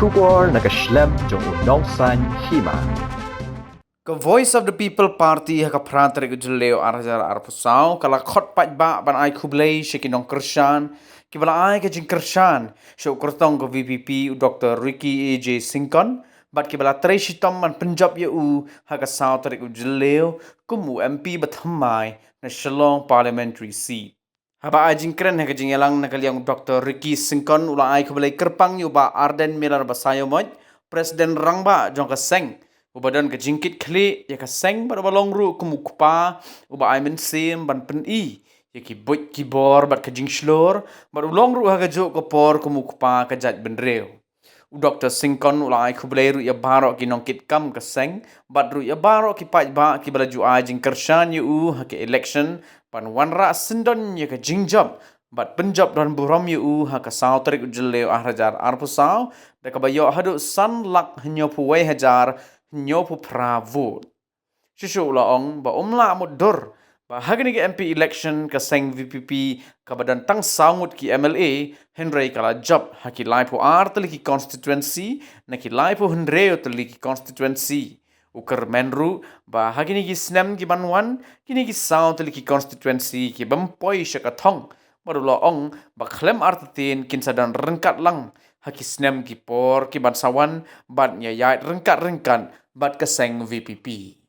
Shubor nakaslem jong unongsan hima. Ke Voice of the People Party haka prantar ke jeleo arjar arpusau kala khot pat ba ban ai khublei shekinong kershan ki bala ai ke jing kershan sho kurtong ke VPP Dr. Ricky AJ Sinkon bat ki bala tre shitom man Punjab ye u haka sau tarik jeleo kumu MP bathamai na Shillong parliamentary seat. Haba ai jing kren haka jing yalang nakaliang Dr. Ricky Sinkon ula ai khublei kerpang yu ba Arden Miller basayo moj Presiden rangba jong ka seng ubadan ke jingkit kli ya ka seng bar balong ru kumukpa uba ai men sim ban pen I ya ki bot ki bor bat ka jing shlor bar ulong ru ha ka jo ko por kumukpa ka jat ben reu u Dr. Sinkon ula ai khublei ru ya baro ki nongkit kam ka seng bat ru ya baro ki paj ba ki bala ju ai jing kershan yu u ha ke election pan wanra sindon ya ka jing job bat penjob dan buram yu ha ka saw tarik ujleu ahrajar arpusau da ka bayo hadu san lak nyopu wei hajar nyopu pravut shishu laong ba umla mudur ba hagni ke MP election ka seng VPP ka badan tang sangut ki MLA Henry kala job haki laipu artli ki constituency na ki laipu Henry tli ki constituency uker menru ba hagini ki snem ki banwan kini ki saw tli ki constituency ki bampoi shakathong Marula ong baklem artin kinsadan rengkat lang hakisnem kipor ki bansawan bat nyayat rengkat bat keseng VPP.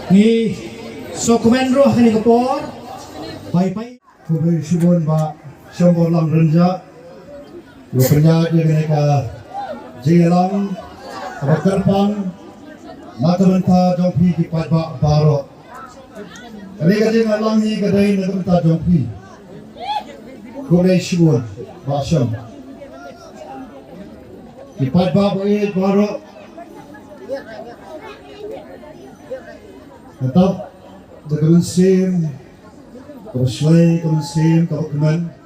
Ni sokumenro hani kapor pai kubai subon ba syambor lam renja Lupanya dia mereka jelang abakarpang nakamenta jompi ki padba baro. Mereka jelang langi kadai nakamenta jompi. Kulai shibun basam. Ki padba boye baro. Tetap dengan sim, kebeslay, kemensim, kebekemen.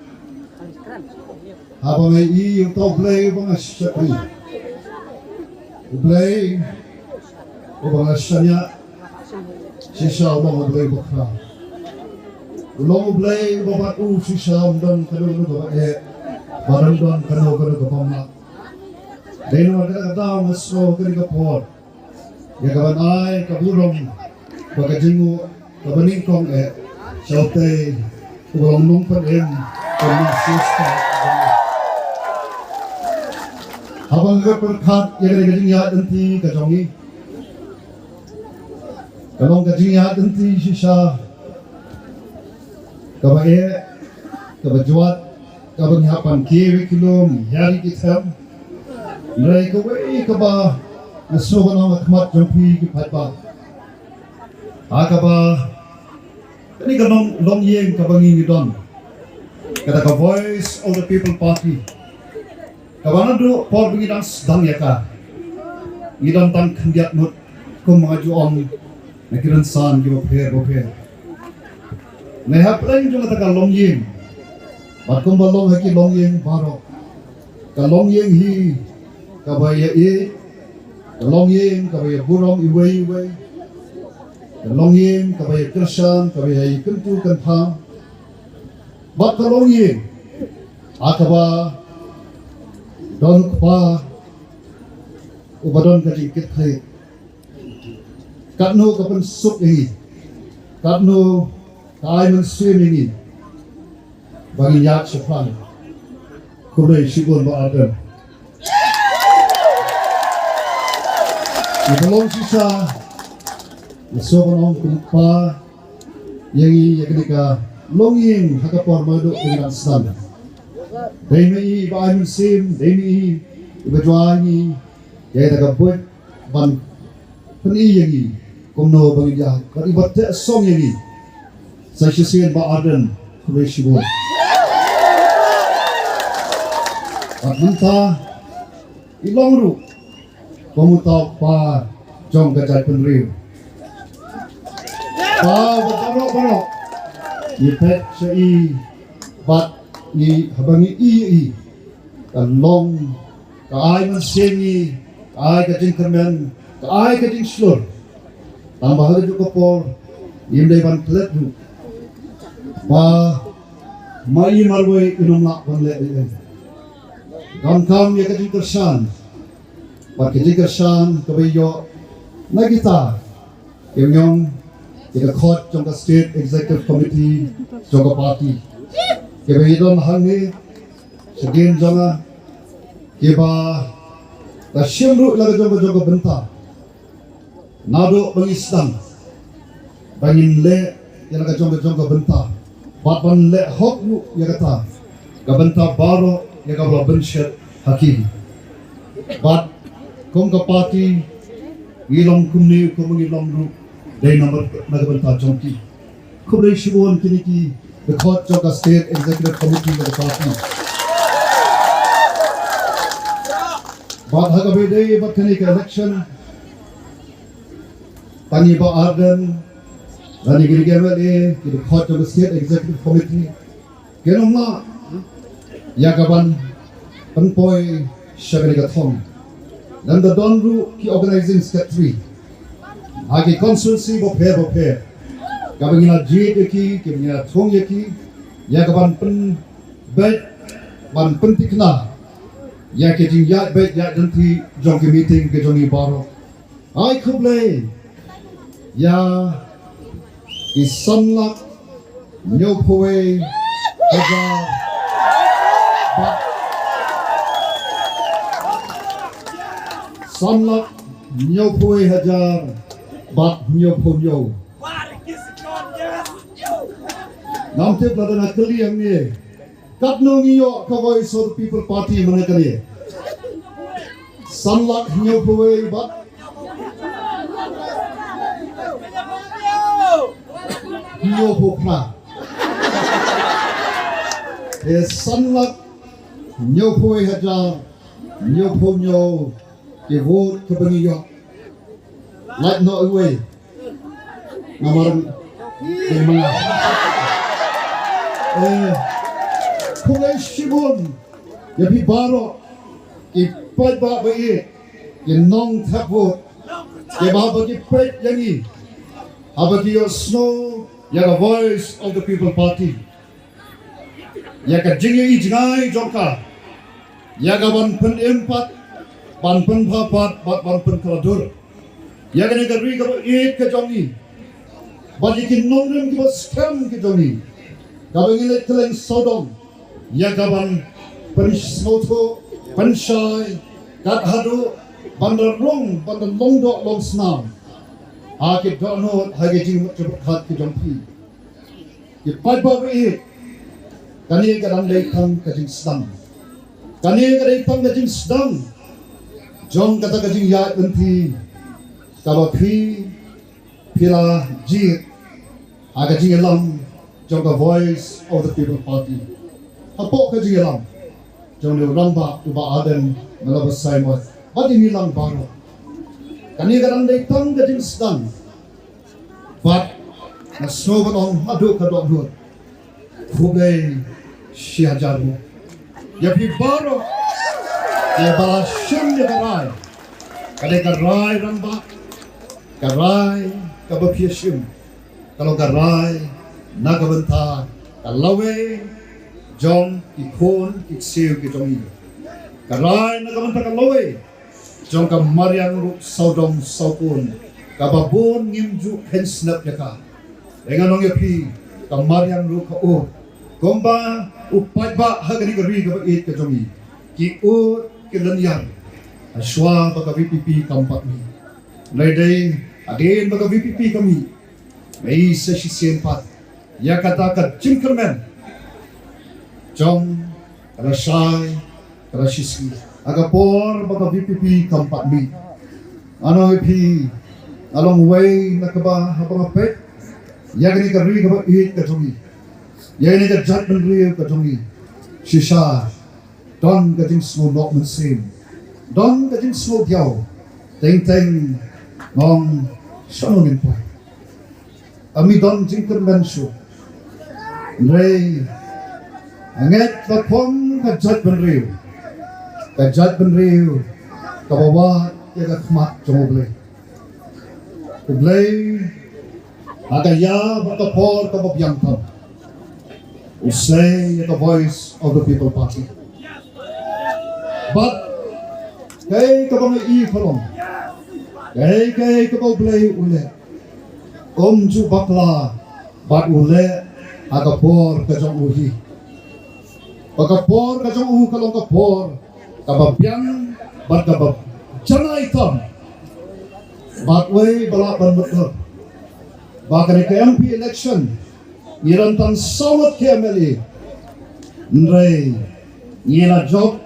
Abang ai utau play bang asyari. Play bang asyanya sisa bang play bakra. Ulong play babat sisa dan kanu babat badan dan kanu kapamna. Deno ada kata masro kini kapor. Ya kawan ai kaburong bagajingu kabaningkong saute ulong nungpan sista. Abang berkat yang ada kajing ya denti kajongi, kalau kajing ya denti sisa, kabaye, kabajuat, kabanghapan kiri kilom, yari kitam, mereka wei kaba nasuhan ang akmat jampi kipatba, akaba, ini kanong long yeng kabangi nidon, kata ka Voice of the People Party. Kawan do por bingidang sedang ya ka. Ngidang tan kendiat mut kum maju om nakiran san ki boper. Neha pleng jo kata long yeng. Bat kum balong haki long yeng baro. Ka long yeng hi kabaya ka long yeng kabaya burom iwei. Ka long yeng kabaya kersan kabaya kentu kentang. Bat ka long yeng akaba don kpa ubadon kajikit khay katno kapan sup ini katno kai man swim ini bagi yak sepran kulay sibon ba adan ibalong sisa isoban ong kumpa yangi yaknika longing hakapor madu dengan stand Demi iba ay musim, demi iba juangi, kaya tagabot ban peniyangi, kumno bangidya, but iba te song yangi, sa sisiyan ba adan kulay sibon. At munta, ilong ru, pumutaw pa jong gajay penriw. Pa, baro, ipet sa bat ni habangi kan long ka ay man sengi ay ka jingkermen ai ka jing slur tambah lagi juga por im dai ban plet du ba mai marwe inum nak ban le gam kam ya ka jing kersan ba ka jing kersan ka yo na kita yang kita khot trong ka state executive committee trong ka party ke ba idon hangi sedin janga ke ba ta shimru la jong ka benta nado bangistan bangin le yang ka jong ka benta bat ban le hok nu ya kata ka benta baro ya ka bla benshit hakim bat kong ka party ngilong kumni ngilong ru day number na ka benta jongki kubre shibon kiniki the court jong ka state executive committee of the party bat ha ka be day bat kani ka election tani ba arden rani giri gemele ki the court of the state executive committee genom na yagaban penpoi shagani ka thong dan the donru ki organizing secretary agi constituency bo phe kabangina jit ki kimnya thong ki yagaban pen bet ban pentikna ya ke jing ya bet ya danti jong ki meeting ke jongi baro ai khuble ya isanlak nyopoe aja sanlak nyopoe hajar bat nyoponyo namte pladana kali yang ni katno ngiyo ka voice of the people party mana kali sanlak nyopoe bat nyopopna sanlak nyopoe hajar nyoponyo ke vote ke bengiyo like no away nomor 5 kulay shibon ya pi baro ki pai ba bai ki nong thak vote ke ba ba ki pet yangi abaki yo snow ya the voice of the people party ya ka jingi jingai jongka ya ga ban pen empat ban pen phapat bat ban pen kaladur ya ga ne ka ri ka it ka jongi bali ki nongrem ki scam ki jongi ka bangile teleng sodom ya ga ban pen snoto pen shai kat hadu bandar long do long snam Aki dono hage jing khat ki jompi ki pai ba be kani ka dan lei thang ka jing sdam kani ka lei thang ka jing sdam jong kata ka jing ya unti ka ba pila ji aga jing lam jong ka voice of the people party apo ka jing lam jong le ramba tu ba aden malaba saimot ba ni lang baro kani kadang day tang gading sedang, but nasobat on hadu kadok dua, kubai siajaru, ya pi baro, ya balasyan ya karai, kadang karai ramba, karai kabapiasim, kalau karai nagabentar, kalawe jom ikon iksiu kitongi, karai nagabentar kalawe. Jong ka mariang ruk saudom saupun ka babon ngimju hensnap yaka dengan ong yapi ka mariang ruk ka o gomba upat ba hagani gari ka it ka jongi ki o kilanyang aswa ba ka VPP kampak ni laidai again ba ka VPP kami may sa sisempat ya kata ka jinkerman jong rasai rasisi agapor baga VPP kampat mi ano ipi along way nakaba habang apet yagni ka ri ka it ka jongi yagni ka judgment ri ka jongi shisha don ka jing snow not man same don ka jing snow diao teng ngong shanongin po ami don jing kerman shu rei anget ka pom ka judgment ri Kajat benriu, kabawa ya khmat jomoble. Ublay, agaya bakapor kababyangtam. Usay the voice of the People Party. But kay kabang iifalong, kay kabablay ule, ju bakla, bat ule agapor kajang uhi. Pagkapor kajang uhi kalong kapor, kababyang bat kabab janay tam. But way balaban betul. Bahkan ke MP election, nirantang sawat ke MLA. Nray, nila job,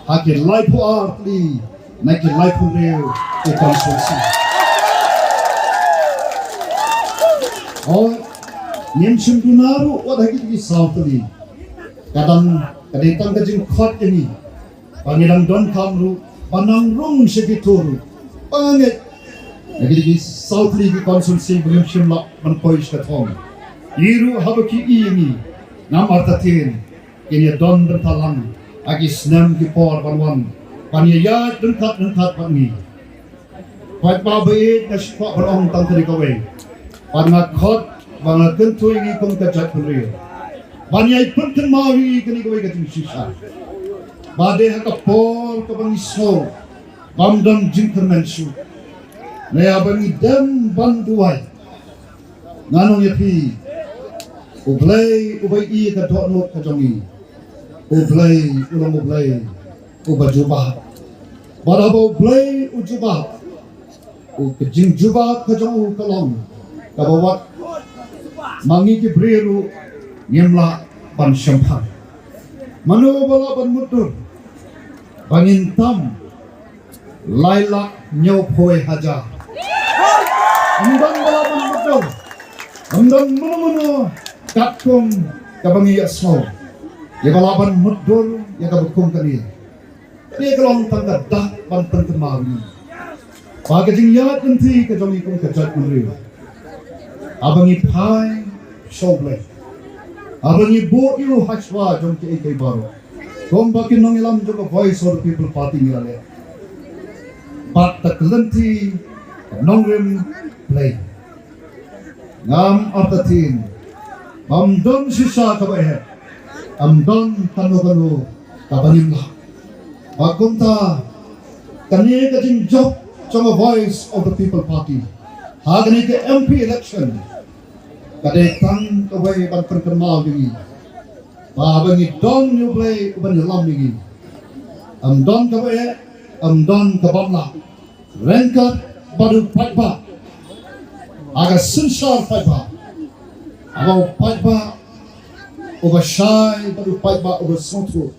hakin laipu artli, naikin laipu reo ke konstitusi. Oh, nyemsim dunaru wad hakit ki sawtli. Kadang kajing khot ini, pangilang don kamru, panang rung segituru, pangit. Nagiging South League Consulcy belum simlak menpois katong. Iru habaki ini nam artatin kini don bertalang agi senam ki por banwan paniayat dengkat pani. Pat babai naspa berong tang tadi kawe. Pangat khot bangat kentu ini kong kajat penri. Paniay penken mawi kini kawe kating sisa. Bade hakapor kabangiso bamdam jingkermensu. Naya bani dan banduai nganong yapi ublay ubay I ka donot ka jongi ublay ulang ublay ubajubah barabo ublay ujubah ukejing jubah ka jongu kalong kabawat mangi ki briru nyemla ban syampan manu bala ban mutur bangintam laila nyopoy haja Amdan balapan betul, amdan munu katkum kabangi asmo, ya balapan betul ya kabukum kani. Dia kelong tangga dah banten kemari. Bagi jingyat nanti kejongi kum kejat menri. Abangi pai shoble, abangi bo iu haswa jom ke ikai baru. Kom baki nongilam juga voice of the People Party ni ale. Bat taklenti nongrim play. Ngam artatin, amdon sisa kabahe, amdon kanu kabanimlah. Akunta kani kajing job trong a voice of the People Party. Hagani ke MP election, kade tang kawai ban perkemal dingi. Babangi don you play uban lam dingi. Amdon kabahe, amdon kabamlah. Rengkat baru paiba. Aga sinsar paiba. Aga paiba uba syai baru paiba uba sotu.